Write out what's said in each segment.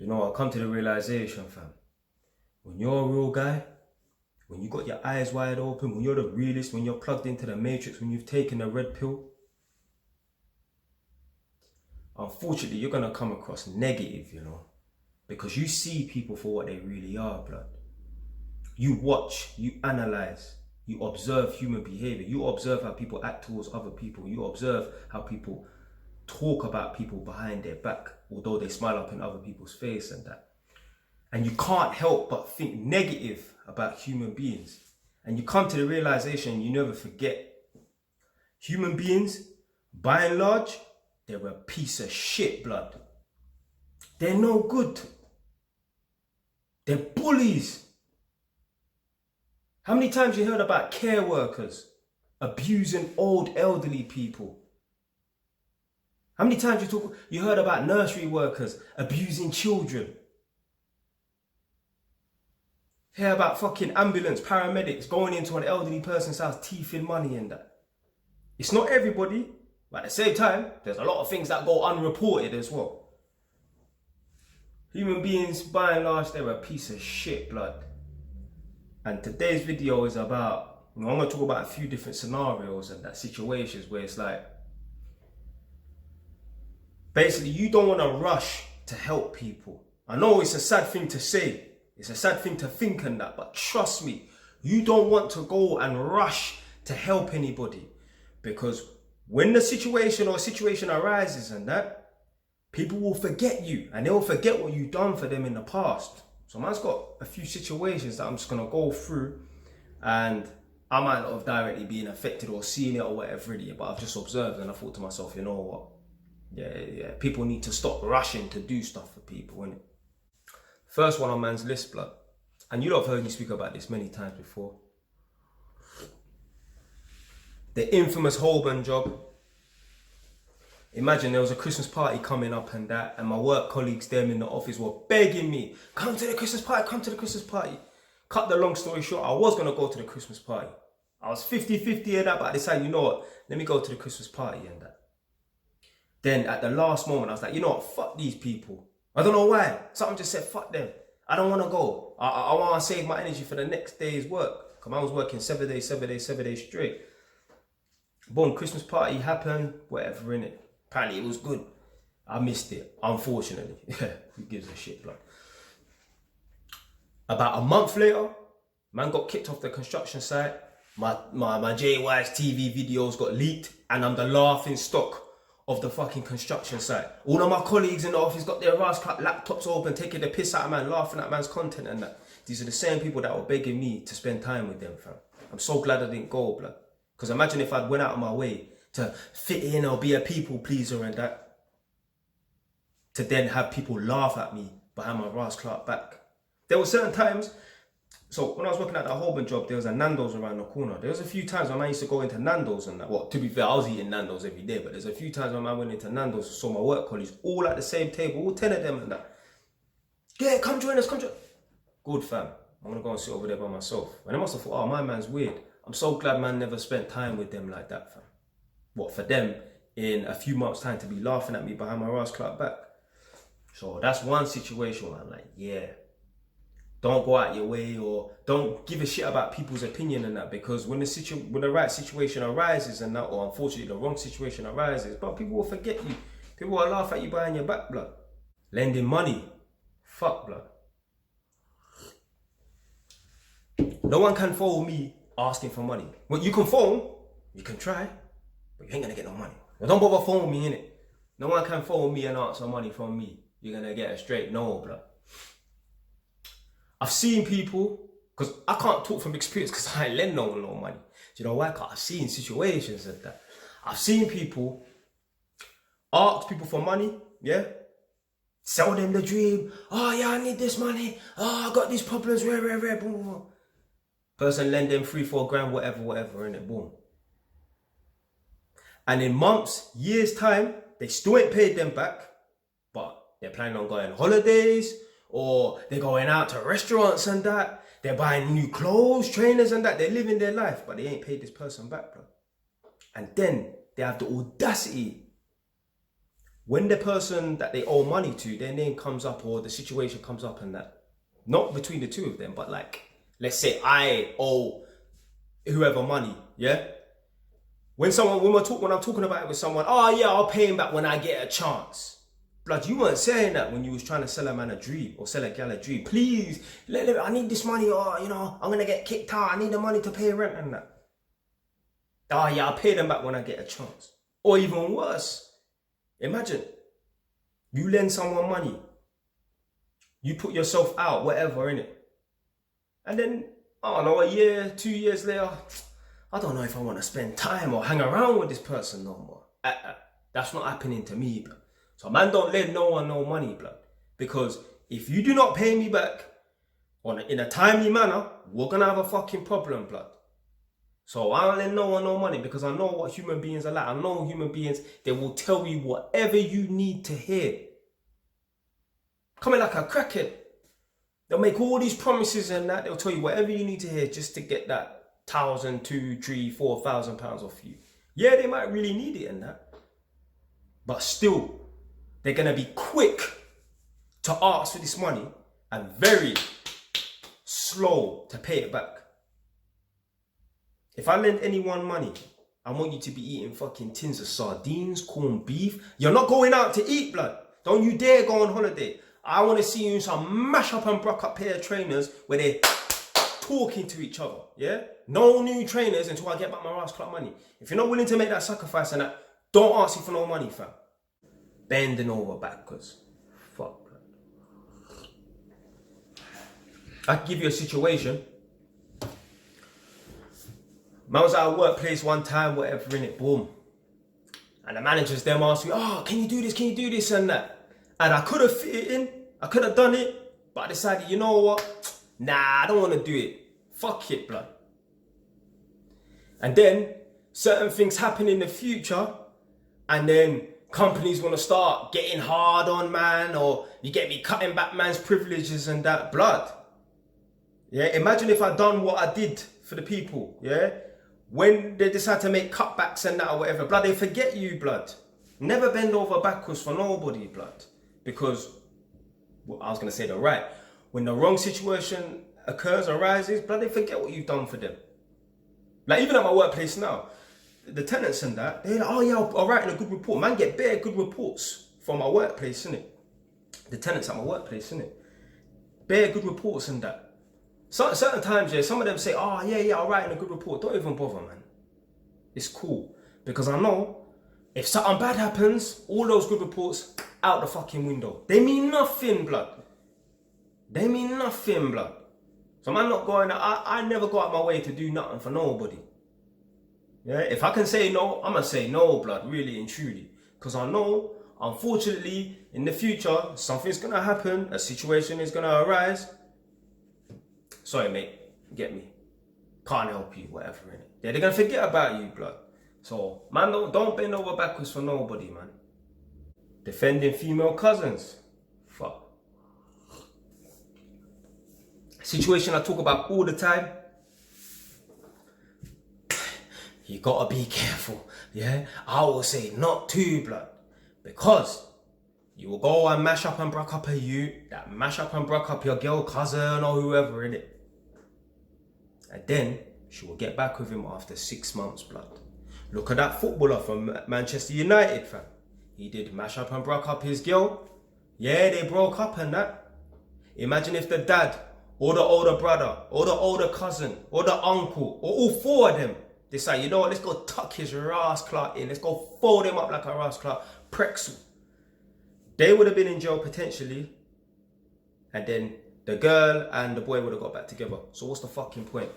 You know, I come to the realization, fam. When you're a real guy, when you got your eyes wide open, when you're the realist, when you're plugged into the matrix, when you've taken the red pill, unfortunately, you're going to come across negative, you know, because you see people for what they really are, blood. You watch, you analyze, you observe human behavior. You observe how people act towards other people. You observe how people talk about people behind their back, although they smile up in other people's face and that. And you can't help but think negative about human beings. And you come to the realization, you never forget, human beings, by and large, they're a piece of shit, blood. They're no good. They're bullies. How many times you heard about care workers abusing old elderly people? How many times you heard about nursery workers abusing children? Hear about fucking ambulance, paramedics going into an elderly person's house, thieving money and that. It's not everybody, but at the same time, there's a lot of things that go unreported as well. Human beings, by and large, they're a piece of shit, blood. And today's video is about, I'm going to talk about a few different scenarios and that situations where it's like, basically, you don't want to rush to help people. I know it's a sad thing to say. It's a sad thing to think and that, but trust me, you don't want to go and rush to help anybody, because when the situation arises and that, people will forget you and they'll forget what you've done for them in the past. So man's got a few situations that I'm just going to go through, and I might not have directly been affected or seen it or whatever really, but I've just observed and I thought to myself, you know what? Yeah, people need to stop rushing to do stuff for people, innit? First one on man's list, blood. And you lot have heard me speak about this many times before. The infamous Holborn job. Imagine there was a Christmas party coming up and that, and my work colleagues, them in the office, were begging me, come to the Christmas party, come to the Christmas party. Cut the long story short, I was going to go to the Christmas party. I was 50-50 in that, but I decided, you know what, let me go to the Christmas party and that. Then at the last moment, I was like, you know what, fuck these people. I don't know why. Something just said, fuck them. I don't want to go. I want to save my energy for the next day's work. Because I was working 7 days straight. Boom, Christmas party happened, whatever, innit. Apparently it was good. I missed it, unfortunately. Who gives a shit, blood? About a month later, man got kicked off the construction site. My JY's TV videos got leaked, and I'm the laughing stock of the fucking construction site. All of my colleagues in the office got their ass cut, laptops open, taking the piss out of man, laughing at man's content and that. These are the same people that were begging me to spend time with them, fam. I'm so glad I didn't go, blood. Because imagine if I'd went out of my way to fit in or be a people pleaser and that, to then have people laugh at me behind my Ross Clark back. There were certain times, so when I was working at that Holborn job, there was a Nando's around the corner. There was a few times when I used to go into Nando's and that. Well, to be fair, I was eating Nando's every day, but there's a few times when I went into Nando's and saw my work colleagues all at the same table, all 10 of them and that. Yeah, come join us, come join. Good, fam. I'm gonna go and sit over there by myself. And I must have thought, oh, my man's weird. I'm so glad man never spent time with them like that, fam. What, for them, in a few months' time, to be laughing at me behind my Ross Clark back. So that's one situation where I'm like, yeah. Don't go out your way, or don't give a shit about people's opinion and that, because when the right situation arises and that, or unfortunately the wrong situation arises, but people will forget you. People will laugh at you behind your back, blood. Lending money. Fuck, blood. No one can phone me asking for money. Well, you can phone, you can try, but you ain't gonna get no money. Well, don't bother phoning me, innit? No one can phone me and ask for money from me. You're gonna get a straight no, blood. I've seen people, because I can't talk from experience because I ain't lend no one no money. Do you know why? Because I've seen situations like that. I've seen people ask people for money, yeah? Sell them the dream. Oh yeah, I need this money. Oh, I got these problems, boom, boom. Person lend them 3-4 grand, whatever, innit, boom. And in months, years time, they still ain't paid them back, but they're planning on going on holidays, or they're going out to restaurants and that. They're buying new clothes, trainers and that. They're living their life, but they ain't paid this person back, bro. And then they have the audacity when the person that they owe money to, their name comes up or the situation comes up and that, not between the two of them, but like, let's say I owe whoever money, yeah? When I'm talking about it with someone, oh yeah, I'll pay him back when I get a chance. Blood, you weren't saying that when you was trying to sell a man a dream or sell a gal a dream. Please, I need this money, or you know, I'm gonna get kicked out. I need the money to pay rent and that. Oh yeah, I'll pay them back when I get a chance. Or even worse, imagine you lend someone money, you put yourself out, whatever, innit? And then, I don't know, a year, 2 years later, I don't know if I want to spend time or hang around with this person no more. That's not happening to me, blood. So man, don't lend no one no money, blood. Because if you do not pay me back in a timely manner, we're going to have a fucking problem, blood. So I don't lend no one no money because I know what human beings are like. I know human beings, they will tell you whatever you need to hear. Coming like a crackhead. They'll make all these promises and that. They'll tell you whatever you need to hear just to get that 1,000, 2,000, 3,000, 4,000 pounds off you. Yeah, they might really need it in that. But still, they're going to be quick to ask for this money and very slow to pay it back. If I lend anyone money, I want you to be eating fucking tins of sardines, corned beef. You're not going out to eat, blood. Don't you dare go on holiday. I want to see you in some mash up and broke up pair of trainers where they're talking to each other, yeah? No new trainers until I get back my ass club money. If you're not willing to make that sacrifice and that, don't ask you for no money, fam. Bending over backwards. Fuck, blood. I can give you a situation. Man was at a workplace one time, whatever, in it, boom. And the managers them asked me, oh, can you do this and that? And I could have fit it in, I could have done it, but I decided, you know what? Nah, I don't want to do it. Fuck it, blood. And then certain things happen in the future, and then companies want to start getting hard on man, or you get me cutting back man's privileges and that, blood. Yeah, imagine if I done what I did for the people, yeah? When they decide to make cutbacks and that or whatever, blood, they forget you, blood. Never bend over backwards for nobody, blood. Because, well, I was going to say the right. When the wrong situation occurs, arises, blood, they forget what you've done for them. Like, even at my workplace now, the tenants and that, they're like, oh yeah, I'll write in a good report. Man, get bare good reports from my workplace, innit? The tenants at my workplace, innit? Bare good reports and that. So, certain times, yeah, some of them say, oh yeah, I'll write in a good report. Don't even bother, man. It's cool. Because I know, if something bad happens, all those good reports out the fucking window. They mean nothing, blood. They mean nothing, blood. So man, not going, I never go out my way to do nothing for nobody. Yeah, if I can say no, I'm gonna say no, blood, really and truly. Because I know, unfortunately, in the future, something's gonna happen, a situation is gonna arise. Sorry, mate, get me. Can't help you, whatever, innit? Yeah, they're gonna forget about you, blood. So, man, don't bend over backwards for nobody, man. Defending female cousins. Fuck. Situation I talk about all the time. You gotta be careful, yeah? I will say not too, blood. Because you will go and mash up and broke up a you, that mash up and broke up your girl cousin or whoever, innit? And then she will get back with him after 6 months, blood. Look at that footballer from Manchester United, fam. He did mash up and broke up his girl. Yeah, they broke up and that. Imagine if the dad, or the older brother, or the older cousin, or the uncle, or all four of them decide, you know what, let's go tuck his rascal in. Let's go fold him up like a rascal pretzel. They would have been in jail potentially. And then the girl and the boy would have got back together. So what's the fucking point?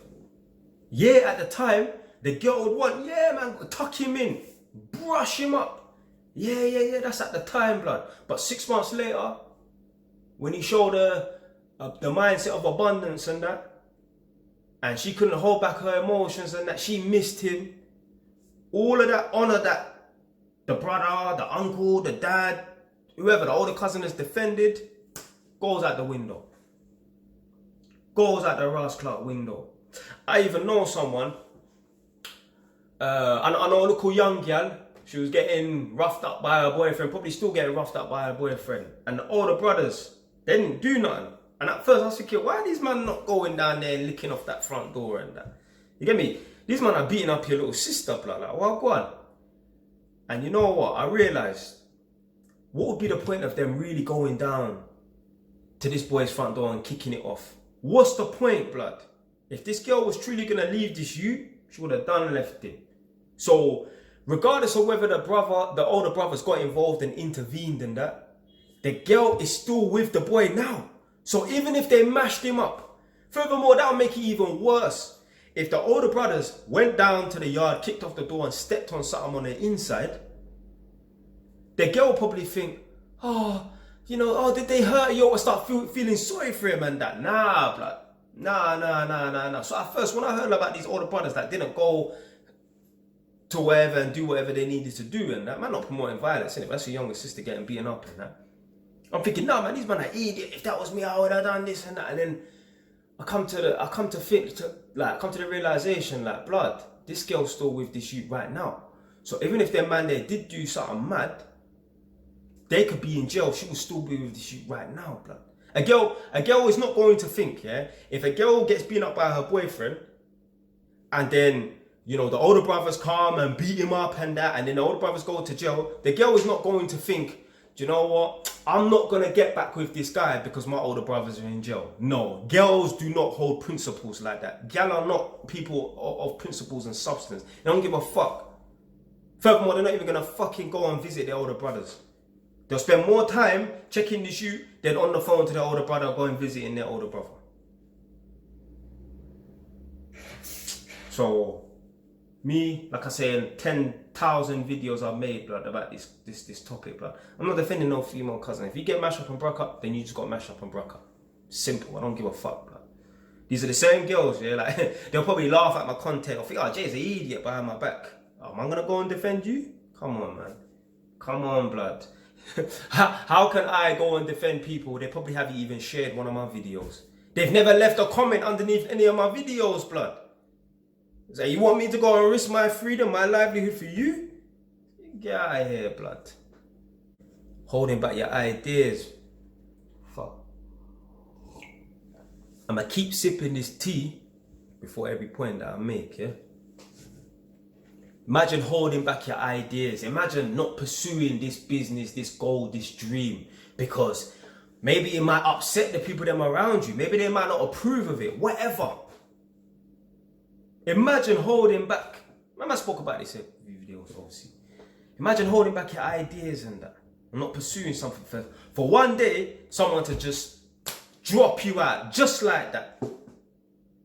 Yeah, at the time, the girl would want, yeah, man, tuck him in, brush him up. Yeah, that's at the time, blood. But 6 months later, when he showed her the mindset of abundance and that, and she couldn't hold back her emotions and that, she missed him. All of that honor that the brother, the uncle, the dad, whoever, the older cousin has defended, goes out the window. Goes out the rascal window. I even know someone, I know a little young girl, she was getting roughed up by her boyfriend, probably still getting roughed up by her boyfriend. And the older brothers, they didn't do nothing. And at first I was thinking, why are these men not going down there and licking off that front door and that? You get me? These men are beating up your little sister, blood. Like, well, go on. And you know what? I realised, what would be the point of them really going down to this boy's front door and kicking it off? What's the point, blood? If this girl was truly going to leave this youth, she would have done left it. So, regardless of whether the older brothers got involved and intervened in that, the girl is still with the boy now. So even if they mashed him up, furthermore, that would make it even worse. If the older brothers went down to the yard, kicked off the door and stepped on something on the inside, the girl would probably think, oh, you know, oh, did they hurt you? Or start feeling sorry for him and that. Nah, blood. Nah. So at first, when I heard about these older brothers that didn't go to wherever and do whatever they needed to do, and that man not promoting violence, innit? That's your younger sister getting beaten up and that. I'm thinking, nah, man, these men are idiot. If that was me, I would have done this and that. And then I come to the realization, like, blood, this girl's still with this youth right now. So even if their man there did do something mad, they could be in jail. She will still be with this youth right now, blood. A girl is not going to think, yeah, if a girl gets beaten up by her boyfriend, and then, you know, the older brothers come and beat him up and that, and then the older brothers go to jail, the girl is not going to think, do you know what? I'm not going to get back with this guy because my older brothers are in jail. No, girls do not hold principles like that. Girls are not people of principles and substance. They don't give a fuck. Furthermore, they're not even going to fucking go and visit their older brothers. They'll spend more time checking the shoe than on the phone to their older brother or going visiting their older brother. So, me, like I say, 10,000 videos I've made, blood, about this topic, blood. I'm not defending no female cousin. If you get mashed up and broke up, then you just got mashed up and broke up. Simple. I don't give a fuck, blood. These are the same girls, yeah. Like they'll probably laugh at my content or think, oh, Jay's an idiot behind my back. Oh, am I gonna go and defend you? Come on, man. Come on, blood. How can I go and defend people? They probably haven't even shared one of my videos. They've never left a comment underneath any of my videos, blood. So you want me to go and risk my freedom, my livelihood for you? Get out of here, blood. Holding back your ideas. Fuck. I'ma keep sipping this tea before every point that I make, yeah? Imagine holding back your ideas. Imagine not pursuing this business, this goal, this dream. Because maybe it might upset the people that are around you. Maybe they might not approve of it. Whatever. Imagine holding back. I spoke about this in videos, obviously. Imagine holding back your ideas and that. And not pursuing something for one day, someone to just drop you out just like that.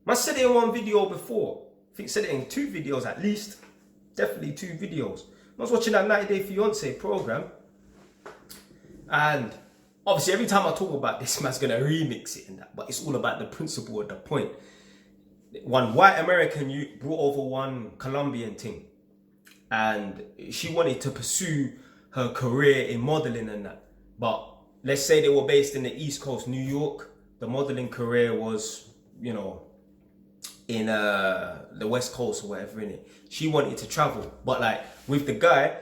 I said it in one video before. I think I said it in 2 videos at least. Definitely 2 videos. I was watching that 90 Day Fiance program. And obviously every time I talk about this, man's going to remix it and that. But it's all about the principle and the point. One white American youth brought over one Colombian thing. And she wanted to pursue her career in modeling and that. But let's say they were based in the East Coast, New York. The modeling career was, you know, in the West Coast or whatever, innit. She wanted to travel. But like with the guy,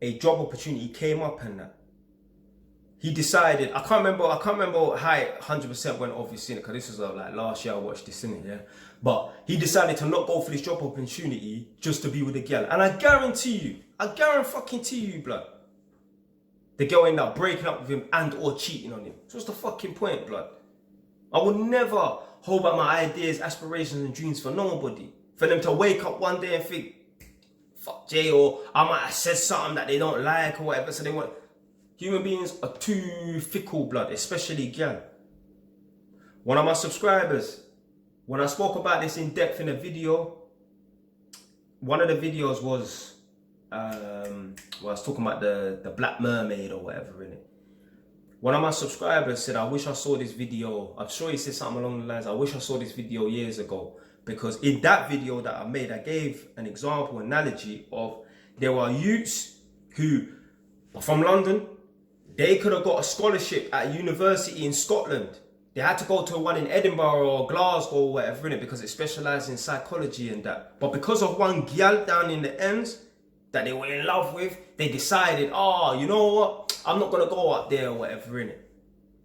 a job opportunity came up and that. He decided, I can't remember how it 100% went obviously, because this was like last year I watched this, innit, yeah. But he decided to not go for this job opportunity just to be with a girl. And I guarantee you, blood, the girl ended up breaking up with him and or cheating on him. So what's the fucking point, blood? I would never hold back my ideas, aspirations and dreams for nobody. For them to wake up one day and think, fuck Jay, or I might have said something that they don't like or whatever, so they want. Human beings are too fickle, blood, especially girl. One of my subscribers, when I spoke about this in depth in a video, one of the videos was, I was talking about the Black Mermaid or whatever, innit. One of my subscribers said, I wish I saw this video. I'm sure he said something along the lines, I wish I saw this video years ago. Because in that video that I made, I gave an example, analogy of there were youths who are from London. They could have got a scholarship at a university in Scotland. They had to go to one in Edinburgh or Glasgow or whatever, innit, because it specialised in psychology and that. But because of one gyal down in the ends, that they were in love with, they decided, oh, you know what? I'm not gonna go up there or whatever, innit?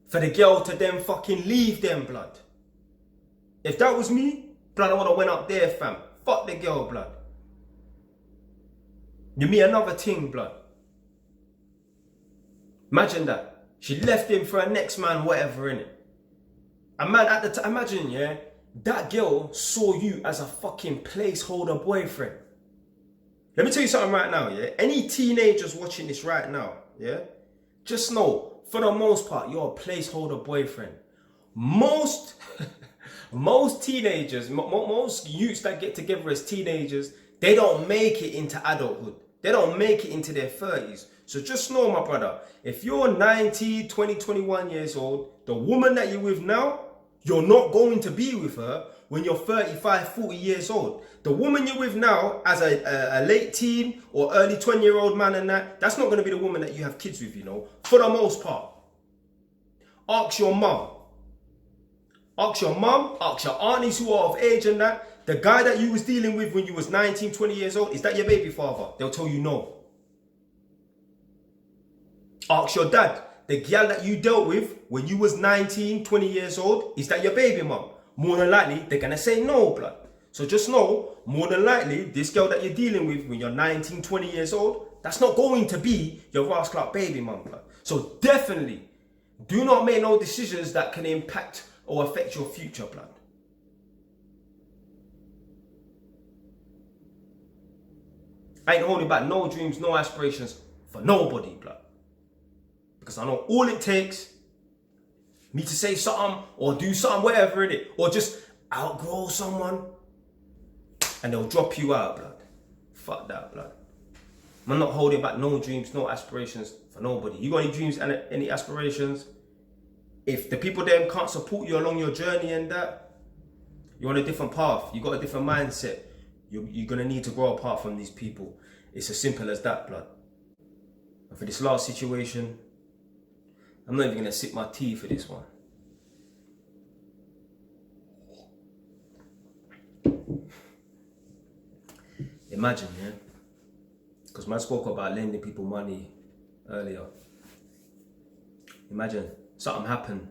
For the girl to then fucking leave them, blood. If that was me, blood, I would have went up there, fam. Fuck the girl, blood. You meet another thing, blood. Imagine that. She left him for her next man, whatever, innit? A man at the time, imagine, yeah, that girl saw you as a fucking placeholder boyfriend. Let me tell you something right now, yeah? Any teenagers watching this right now, yeah? Just know, for the most part, you're a placeholder boyfriend. Most teenagers, most youths that get together as teenagers, they don't make it into adulthood. They don't make it into their 30s. So just know, my brother, if you're 19, 20, 21 years old, the woman that you're with now, you're not going to be with her when you're 35, 40 years old. The woman you're with now, as a late teen or early 20-year-old man and that's not going to be the woman that you have kids with, you know, for the most part. Ask your mum. Ask your mum, ask your aunties who are of age and that. The guy that you was dealing with when you was 19, 20 years old, is that your baby father? They'll tell you no. Ask your dad. The girl that you dealt with when you was 19, 20 years old, is that your baby mum? More than likely, they're going to say no, blood. So just know, more than likely, this girl that you're dealing with when you're 19, 20 years old, that's not going to be your rascal baby mum, blood. So definitely, do not make no decisions that can impact or affect your future, blood. I ain't holding back no dreams, no aspirations for nobody, blood. Because I know all it takes me to say something or do something, whatever it is, or just outgrow someone and they'll drop you out, blood. Fuck that, blood. I'm not holding back no dreams, no aspirations for nobody. You got any dreams and any aspirations? If the people there can't support you along your journey and that, you're on a different path. You got a different mindset. You're going to need to grow apart from these people. It's as simple as that, blood. And for this last situation, I'm not even going to sip my tea for this one. Imagine, yeah? Because man spoke about lending people money earlier. Imagine something happened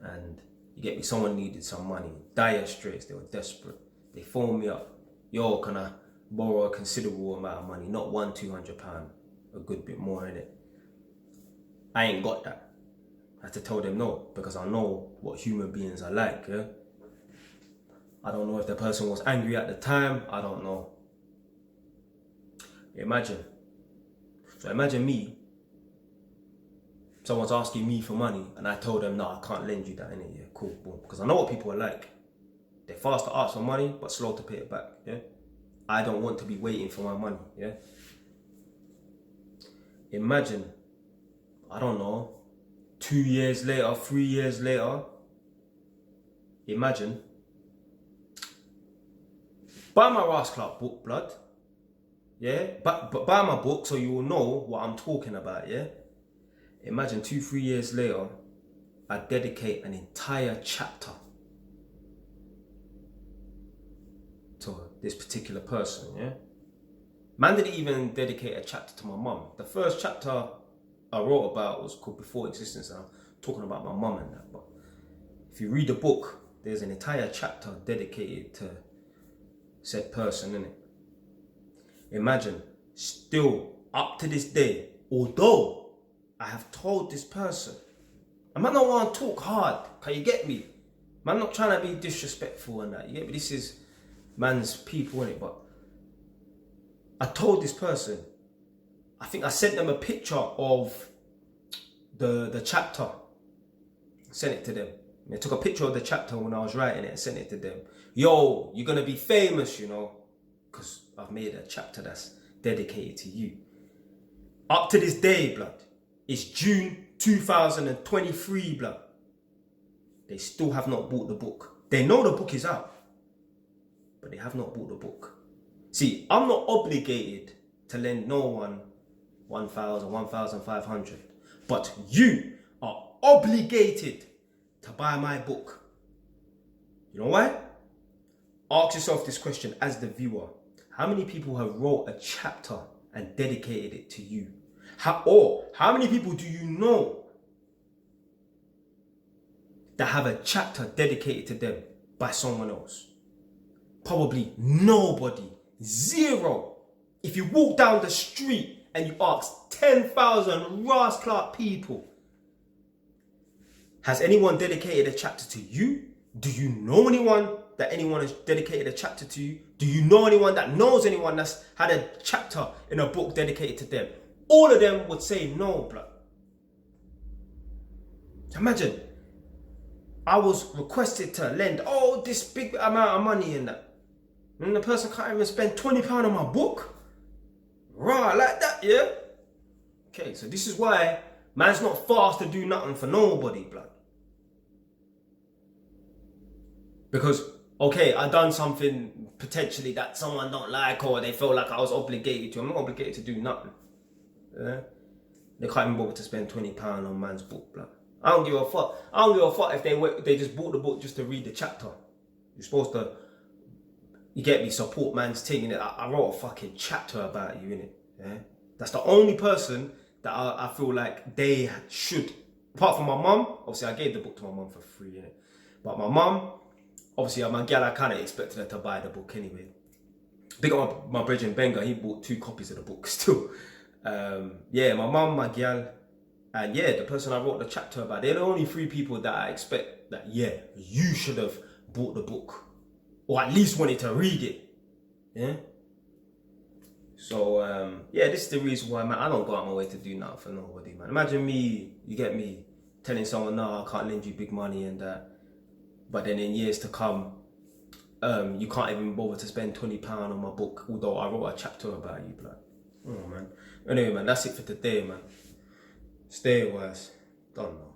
and you get me, someone needed some money. Dire straits, they were desperate. They phoned me up. Yo, can I borrow a considerable amount of money? Not £100-200, a good bit more in it. I ain't got that. I had to tell them no, because I know what human beings are like, yeah? I don't know if the person was angry at the time, I don't know. Imagine. So imagine me, someone's asking me for money and I told them, no, I can't lend you that, innit? Yeah, cool, boom. Because I know what people are like. They're fast to ask for money, but slow to pay it back, yeah? I don't want to be waiting for my money, yeah? Imagine, I don't know, 2 years later, 3 years later, imagine, buy my Rascal book, blood, yeah? But buy my book so you will know what I'm talking about, yeah? Imagine 2-3 years later, I dedicate an entire chapter to this particular person, yeah? Man didn't even dedicate a chapter to my mum. The first chapter I wrote about was called Before Existence, and I'm talking about my mum and that. But if you read the book, there's an entire chapter dedicated to said person, innit? Imagine, still up to this day, although I have told this person, I might not want to talk hard, can you get me? I'm not trying to be disrespectful and that, you get me? This is man's people, innit? But I told this person, I think I sent them a picture of the chapter, sent it to them. I took a picture of the chapter when I was writing it and sent it to them. Yo, you're gonna be famous, you know, because I've made a chapter that's dedicated to you. Up to this day, blood, it's June 2023, blood. They still have not bought the book. They know the book is out, but they have not bought the book. See, I'm not obligated to lend no one 1,000, 1,500, but you are obligated to buy my book. You know why? Ask yourself this question as the viewer. How many people have wrote a chapter and dedicated it to you? How many people do you know that have a chapter dedicated to them by someone else? Probably nobody. Zero. If you walk down the street and you ask 10,000 Ross Clark people, has anyone dedicated a chapter to you? Do you know anyone has dedicated a chapter to you? Do you know anyone that knows anyone that's had a chapter in a book dedicated to them? All of them would say no, blood. Imagine, I was requested to lend this big amount of money in that. And the person can't even spend £20 on my book? Right, like that, yeah? Okay, so this is why man's not fast to do nothing for nobody, blood. Because, okay, I done something potentially that someone don't like, or they feel like I was obligated to. I'm not obligated to do nothing. Yeah? They can't even bother to spend £20 on man's book, blood. I don't give a fuck. I don't give a fuck if they just bought the book just to read the chapter. You're supposed to, you get me, support man's thing, innit? I wrote a fucking chapter about you, innit? Yeah? That's the only person that I feel like they should, apart from my mum. Obviously I gave the book to my mum for free, innit? But my mum, obviously my gal, I kind of expected her to buy the book anyway. Big up my brother Benga, he bought 2 copies of the book still. Yeah, my mum, my gal, and yeah, the person I wrote the chapter about, they're the only 3 people that I expect that, yeah, you should have bought the book. Or at least wanted to read it. Yeah? So, yeah, this is the reason why, man, I don't go out my way to do nothing for nobody, man. Imagine me, you get me, telling someone, no, I can't lend you big money and that. But then in years to come, you can't even bother to spend £20 on my book, although I wrote a chapter about you, blood. Oh, man. Anyway, man, that's it for today, man. Stay wise. Don't know.